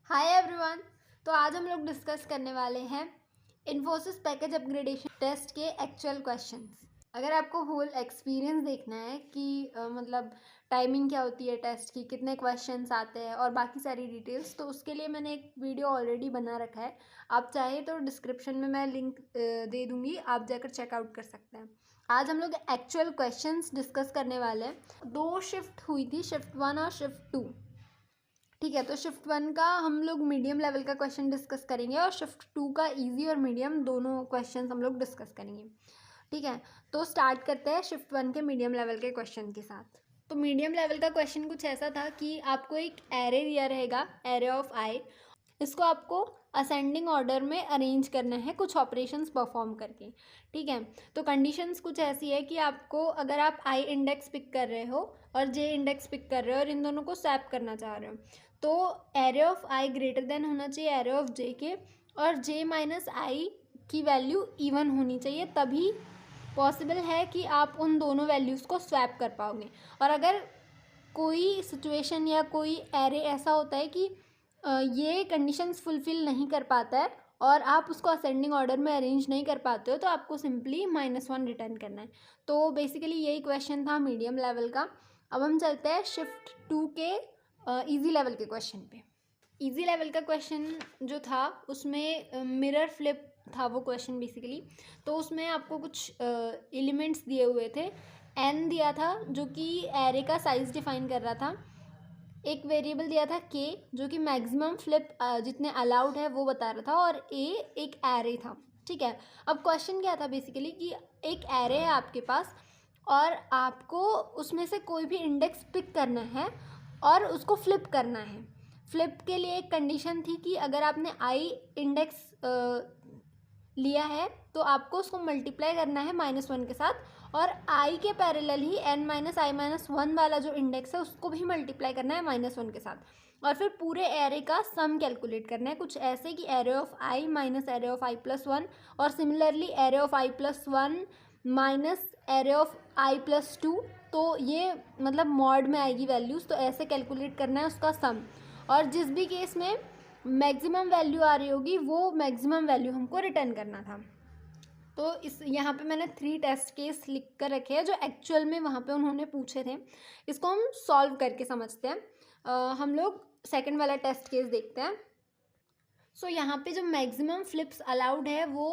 Hi everyone. तो आज हम लोग डिस्कस करने वाले हैं इन्फोसिस पैकेज अपग्रेडेशन टेस्ट के एक्चुअल क्वेश्चंस। अगर आपको होल एक्सपीरियंस देखना है कि मतलब टाइमिंग क्या होती है टेस्ट की, कितने क्वेश्चंस आते हैं और बाकी सारी डिटेल्स, तो उसके लिए मैंने एक वीडियो ऑलरेडी बना रखा है। आप चाहे तो डिस्क्रिप्शन में मैं लिंक दे दूँगी, आप जाकर चेकआउट कर सकते हैं। आज हम लोग एक्चुअल क्वेश्चंस डिस्कस करने वाले हैं। 2 शिफ्ट हुई थी, शिफ्ट 1 और शिफ्ट 2। ठीक है, तो शिफ्ट 1 का हम लोग मीडियम लेवल का क्वेश्चन डिस्कस करेंगे और शिफ्ट 2 का इजी और मीडियम दोनों क्वेश्चंस हम लोग डिस्कस करेंगे। ठीक है, तो स्टार्ट करते हैं शिफ्ट 1 के मीडियम लेवल के क्वेश्चन के साथ। तो मीडियम लेवल का क्वेश्चन कुछ ऐसा था कि आपको एक एरे दिया रहेगा, एरे ऑफ आई। इसको आपको असेंडिंग ऑर्डर में अरेंज करना है कुछ ऑपरेशंस परफॉर्म करके। ठीक है, तो कंडीशंस कुछ ऐसी है कि आपको, अगर आप आई इंडेक्स पिक कर रहे हो और जे इंडेक्स पिक कर रहे हो और इन दोनों को स्वैप करना चाह रहे हो, तो array of I greater than होना चाहिए एरे ऑफ जे के, और जे माइनस आई की वैल्यू इवन होनी चाहिए, तभी पॉसिबल है कि आप उन दोनों वैल्यूज़ को स्वैप कर पाओगे। और अगर कोई सिचुएशन या कोई एरे ऐसा होता है कि ये कंडीशंस फुलफ़िल नहीं कर पाता है और आप उसको असेंडिंग ऑर्डर में अरेंज नहीं कर पाते हो, तो आपको सिंपली -1 रिटर्न करना है। तो बेसिकली यही क्वेश्चन था मीडियम लेवल का। अब हम चलते हैं शिफ्ट 2 के इजी लेवल के क्वेश्चन पे। इजी लेवल का क्वेश्चन जो था उसमें मिरर फ्लिप था वो क्वेश्चन बेसिकली। तो उसमें आपको कुछ एलिमेंट्स दिए हुए थे। एन दिया था जो कि एरे का साइज़ डिफाइन कर रहा था। एक वेरिएबल दिया था के जो कि मैक्सिमम फ्लिप जितने अलाउड है वो बता रहा था, और ए एक एरे था। ठीक है, अब क्वेश्चन क्या था बेसिकली कि एक एरे है आपके पास और आपको उसमें से कोई भी इंडेक्स पिक करना है और उसको फ्लिप करना है। फ्लिप के लिए एक कंडीशन थी कि अगर आपने आई इंडेक्स लिया है तो आपको उसको मल्टीप्लाई करना है -1 के साथ, और आई के पैरेलल ही n माइनस आई माइनस 1 वाला जो इंडेक्स है उसको भी मल्टीप्लाई करना है -1 के साथ, और फिर पूरे एरे का सम कैलकुलेट करना है कुछ ऐसे कि array of I minus array of I plus 1, और similarly array of I plus 1 minus array of I plus 2। तो ये मतलब मॉड में आएगी वैल्यूज़, तो ऐसे कैलकुलेट करना है उसका सम, और जिस भी केस में मैक्सिमम वैल्यू आ रही होगी वो मैक्सिमम वैल्यू हमको रिटर्न करना था। तो इस यहाँ पे मैंने 3 टेस्ट केस लिख कर रखे हैं जो एक्चुअल में वहाँ पे उन्होंने पूछे थे। इसको हम सॉल्व करके समझते हैं। हम लोग सेकंड वाला टेस्ट केस देखते हैं। सो यहाँ पे जो मैक्सिमम फ्लिप्स अलाउड है वो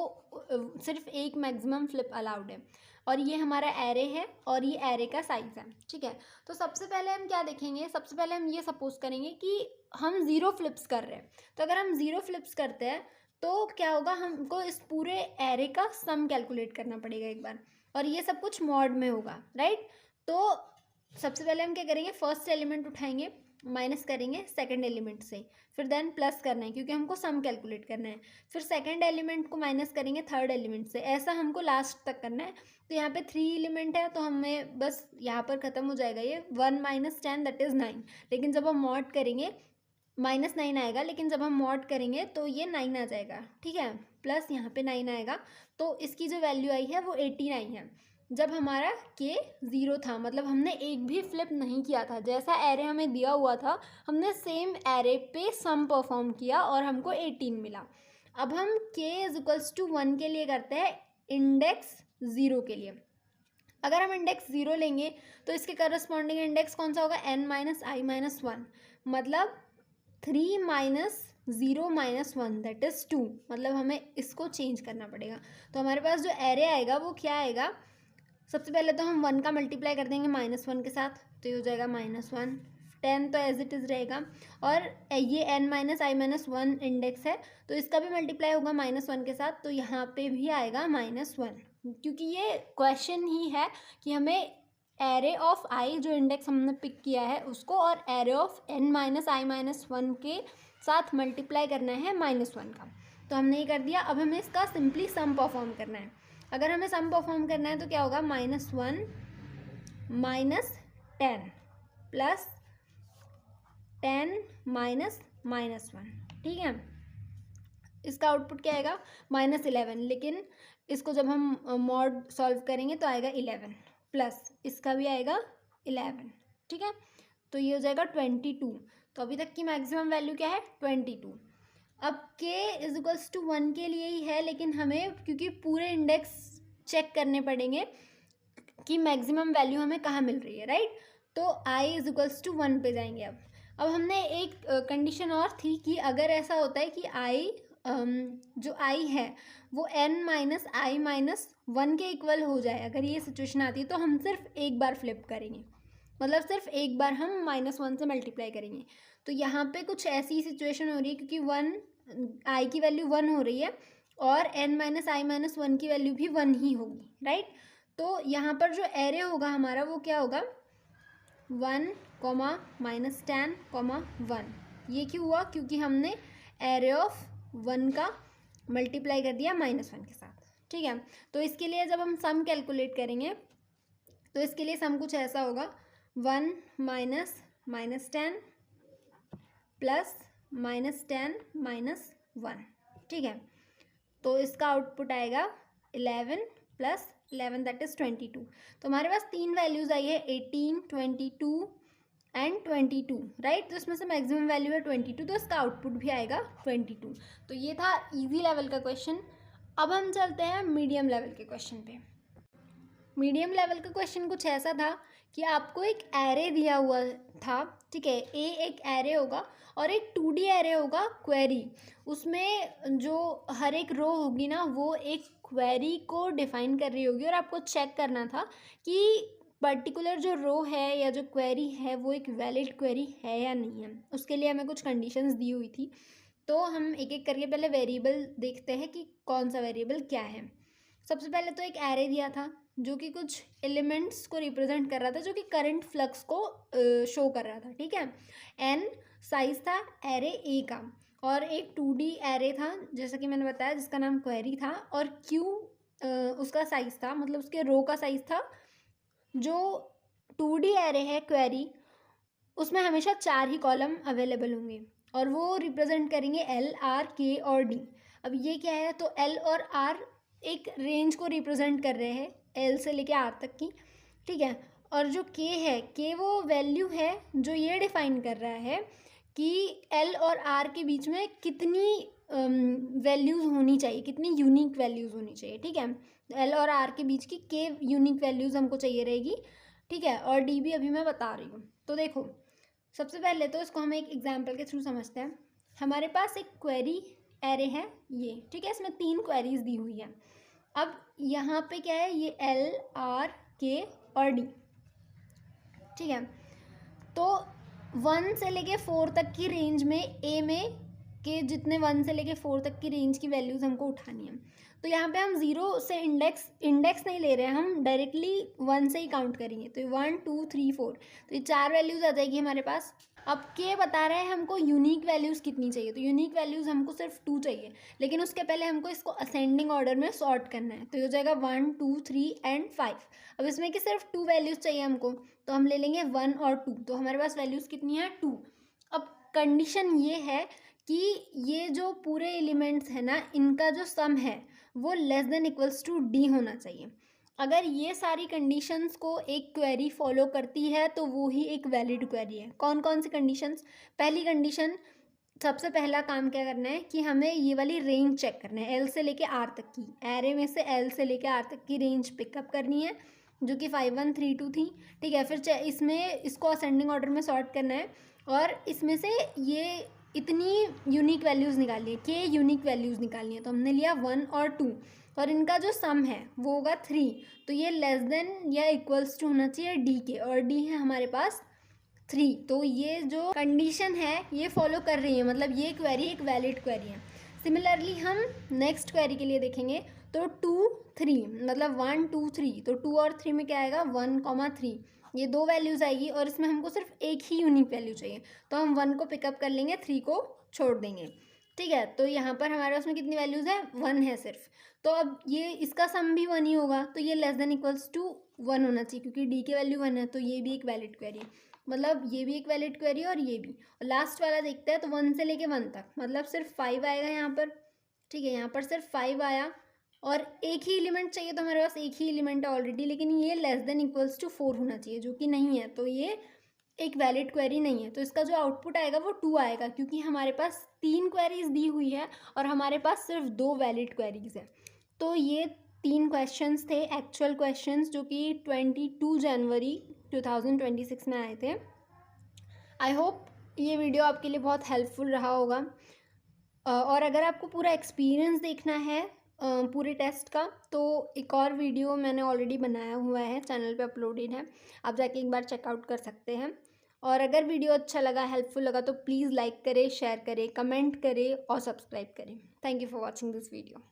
सिर्फ एक मैक्सिमम फ्लिप अलाउड है, और ये हमारा एरे है और ये एरे का साइज़ है। ठीक है, तो सबसे पहले हम क्या देखेंगे, सबसे पहले हम ये सपोज करेंगे कि हम 0 फ्लिप्स कर रहे हैं। तो अगर हम 0 फ्लिप्स करते हैं तो क्या होगा, हमको इस पूरे एरे का सम कैलकुलेट करना पड़ेगा एक बार, और ये सब कुछ मॉड में होगा, राइट। तो सबसे पहले हम क्या करेंगे, फर्स्ट एलिमेंट उठाएंगे, माइनस करेंगे सेकंड एलिमेंट से, फिर देन प्लस करना है क्योंकि हमको सम कैलकुलेट करना है, फिर सेकंड एलिमेंट को माइनस करेंगे थर्ड एलिमेंट से, ऐसा हमको लास्ट तक करना है। तो यहाँ पे 3 एलिमेंट है तो हमें बस यहाँ पर ख़त्म हो जाएगा ये 1 माइनस 10 दैट इज़ 9। लेकिन जब हम मॉड करेंगे -9 आएगा, लेकिन जब हम मॉड करेंगे तो ये 9 आ जाएगा। ठीक है, प्लस यहाँ पे 9 आएगा, तो इसकी जो वैल्यू आई है वो 89 है। जब हमारा के 0 था, मतलब हमने एक भी फ्लिप नहीं किया था, जैसा एरे हमें दिया हुआ था हमने सेम एरे पे सम परफॉर्म किया और हमको 18 मिला। अब हम के = 1 के लिए करते हैं इंडेक्स 0 के लिए। अगर हम इंडेक्स 0 लेंगे तो इसके करस्पॉन्डिंग इंडेक्स कौन सा होगा, n माइनस आई माइनस 1, मतलब 3 माइनस 0 माइनस 1 दैट इज़ 2, मतलब हमें इसको चेंज करना पड़ेगा। तो हमारे पास जो एरे आएगा वो क्या आएगा, सबसे पहले तो हम 1 का मल्टीप्लाई कर देंगे -1 के साथ, तो ये हो जाएगा -1, 10 तो एज इट इज़ रहेगा, और ये n माइनस आई माइनस 1 इंडेक्स है तो इसका भी मल्टीप्लाई होगा -1 के साथ, तो यहाँ पे भी आएगा -1, क्योंकि ये क्वेश्चन ही है कि हमें एरे ऑफ आई जो इंडेक्स हमने पिक किया है उसको और array of n minus I minus 1 के साथ मल्टीप्लाई करना है -1 का। तो हमने ये कर दिया। अब हमें इसका सिंपली सम परफॉर्म करना है। अगर हमें सम परफॉर्म करना है तो क्या होगा, -1 माइनस 10 प्लस 10 माइनस -1। ठीक है, इसका आउटपुट क्या आएगा, -11, लेकिन इसको जब हम मॉड सॉल्व करेंगे तो आएगा 11, प्लस इसका भी आएगा 11। ठीक है, तो ये हो जाएगा 22। तो अभी तक की मैक्सिमम वैल्यू क्या है 22। अब k इज इक्वल्स टू 1 के लिए ही है, लेकिन हमें क्योंकि पूरे इंडेक्स चेक करने पड़ेंगे कि मैक्सिमम वैल्यू हमें कहाँ मिल रही है, राइट। तो i इज इक्वल्स टू 1 पे जाएंगे। अब हमने एक कंडीशन और थी कि अगर ऐसा होता है कि जो i है वो n माइनस आई माइनस 1 के इक्वल हो जाए, अगर ये सिचुएशन आती है तो हम सिर्फ एक बार फ्लिप करेंगे, मतलब सिर्फ एक बार हम -1 से मल्टीप्लाई करेंगे। तो यहाँ पे कुछ ऐसी सिचुएशन हो रही है क्योंकि आई की वैल्यू 1 हो रही है और n माइनस आई माइनस 1 की वैल्यू भी 1 ही होगी, राइट। तो यहाँ पर जो एरे होगा हमारा वो क्या होगा 1, -10, 1। ये क्यों हुआ, क्योंकि हमने एरे ऑफ 1 का मल्टीप्लाई कर दिया -1 के साथ, ठीक है। तो इसके लिए जब हम सम कैलकुलेट करेंगे तो इसके लिए सम कुछ ऐसा होगा 1 माइनस -10 प्लस -10 -1, ठीक है। तो इसका आउटपुट आएगा 11 प्लस 11 दैट इज़ 22। तो हमारे पास तीन वैल्यूज़ आई है 18, 22 एंड 22, राइट। तो इसमें से मैक्सिमम वैल्यू है 22, तो इसका आउटपुट भी आएगा 22। तो ये था इजी लेवल का क्वेश्चन। अब हम चलते हैं मीडियम लेवल के क्वेश्चन पे। मीडियम लेवल का क्वेश्चन कुछ ऐसा था कि आपको एक एरे दिया हुआ था, ठीक है। एक एरे होगा और एक 2D एरे होगा क्वेरी। उसमें जो हर एक रो होगी ना वो एक क्वेरी को डिफाइन कर रही होगी और आपको चेक करना था कि पर्टिकुलर जो रो है या जो क्वेरी है वो एक वैलिड क्वेरी है या नहीं है। उसके लिए हमें कुछ कंडीशंस दी हुई थी। तो हम एक एक करके पहले वेरिएबल देखते हैं कि कौन सा वेरिएबल क्या है। सबसे पहले तो एक एरे दिया था जो कि कुछ एलिमेंट्स को रिप्रेजेंट कर रहा था, जो कि करंट फ्लक्स को शो कर रहा था, ठीक है। एन साइज था एरे ए का और एक 2D एरे था जैसा कि मैंने बताया जिसका नाम क्वेरी था, और क्यू उसका साइज था, मतलब उसके रो का साइज था। जो 2D एरे है क्वेरी उसमें हमेशा 4 ही कॉलम अवेलेबल होंगे और वो रिप्रेजेंट करेंगे एल, आर, के और डी। अब ये क्या है, तो एल और आर एक रेंज को रिप्रेजेंट कर रहे हैं एल से लेके आर तक की, ठीक है। और जो के है, के वो वैल्यू है जो ये डिफाइन कर रहा है कि एल और आर के बीच में कितनी वैल्यूज़ होनी चाहिए, कितनी यूनिक वैल्यूज़ होनी चाहिए, ठीक है। एल और आर के बीच की के यूनिक वैल्यूज़ हमको चाहिए रहेगी, ठीक है। और डी भी अभी मैं बता रही हूँ। तो देखो सबसे पहले तो इसको हम एक एग्जाम्पल के थ्रू समझते हैं। हमारे पास एक क्वेरी एरे है ये, ठीक है। इसमें 3 क्वेरीज दी हुई है। अब यहाँ पे क्या है, ये एल, आर, के और डी, ठीक है। तो 1 से लेके 4 तक की रेंज में ए में के जितने 1 से लेके 4 तक की रेंज की वैल्यूज़ हमको उठानी है। तो यहाँ पे हम 0 से इंडेक्स नहीं ले रहे हैं, हम डायरेक्टली 1 से ही काउंट करेंगे। तो 1, 2, 3, 4, तो ये 4 वैल्यूज़ आ जाएगी हमारे पास। अब के बता रहे हैं हमको यूनिक वैल्यूज़ कितनी चाहिए, तो यूनिक वैल्यूज़ हमको सिर्फ 2 चाहिए, लेकिन उसके पहले हमको इसको असेंडिंग ऑर्डर में सॉर्ट करना है। तो ये हो जाएगा 1, 2, 3 एंड 5। अब इसमें कि सिर्फ 2 वैल्यूज़ चाहिए हमको, तो हम ले लेंगे 1 और 2। तो हमारे पास वैल्यूज़ कितनी है 2। अब कंडीशन ये है कि ये जो पूरे एलिमेंट्स हैं ना इनका जो सम है वो less than equals to D होना चाहिए। अगर ये सारी कंडीशंस को एक क्वेरी फॉलो करती है तो वो ही एक वैलिड क्वेरी है। कौन कौन सी कंडीशंस, पहली कंडीशन, सबसे पहला काम क्या करना है कि हमें ये वाली रेंज चेक करना है, एल से लेके आर तक की, एरे में से एल से लेके आर तक की रेंज पिकअप करनी है जो कि 5, 1, 3, 2 थी, ठीक है। फिर इसमें इसको असेंडिंग ऑर्डर में सॉर्ट करना है और इसमें से ये इतनी यूनिक वैल्यूज़ निकालनी है, के यूनिक वैल्यूज़ निकालनी है। तो हमने लिया 1 और 2 और इनका जो सम है वो होगा 3। तो ये लेस देन या इक्वल्स टू होना चाहिए डी के, और डी है हमारे पास 3। तो ये जो कंडीशन है ये फॉलो कर रही है, मतलब ये क्वेरी एक वैलिड क्वेरी है। सिमिलरली हम नेक्स्ट क्वेरी के लिए देखेंगे तो 2, 3, मतलब 1, 2, 3, तो 2 और 3 में क्या आएगा 1, 3, ये 2 वैल्यूज़ आएगी और इसमें हमको सिर्फ एक ही यूनिक वैल्यू चाहिए। तो हम 1 को पिकअप कर लेंगे, 3 को छोड़ देंगे, ठीक है। तो यहाँ पर हमारे पास में कितनी वैल्यूज़ है 1 है सिर्फ। तो अब ये इसका सम भी 1 ही होगा, तो ये लेस देन इक्वल्स टू 1 होना चाहिए क्योंकि डी की वैल्यू 1 है। तो ये भी एक वैलिड क्वेरी, मतलब ये भी एक वैलिड क्वेरी और ये भी। और लास्ट वाला देखते हैं तो 1 से लेके 1 तक, मतलब सिर्फ 5 आएगा यहाँ पर, ठीक है। यहाँ पर सिर्फ 5 आया और एक ही एलिमेंट चाहिए, तो हमारे पास एक ही एलिमेंट है ऑलरेडी, लेकिन ये लेस देन इक्वल्स टू 4 होना चाहिए जो कि नहीं है। तो ये एक वैलिड क्वेरी नहीं है, तो इसका जो आउटपुट आएगा वो 2 आएगा, क्योंकि हमारे पास 3 क्वेरीज दी हुई है और हमारे पास सिर्फ 2 वैलिड क्वेरीज है। तो ये 3 क्वेश्चंस थे, एक्चुअल क्वेश्चंस, जो कि 22 जनवरी 2026 में आए थे। आई होप ये वीडियो आपके लिए बहुत हेल्पफुल रहा होगा। और अगर आपको पूरा एक्सपीरियंस देखना है पूरे टेस्ट का, तो एक और वीडियो मैंने ऑलरेडी बनाया हुआ है, चैनल पे अपलोडेड है, आप जाके एक बार चेकआउट कर सकते हैं। और अगर वीडियो अच्छा लगा, हेल्पफुल लगा, तो प्लीज़ लाइक करें, शेयर करें, कमेंट करें और सब्सक्राइब करें। Thank you for watching this video.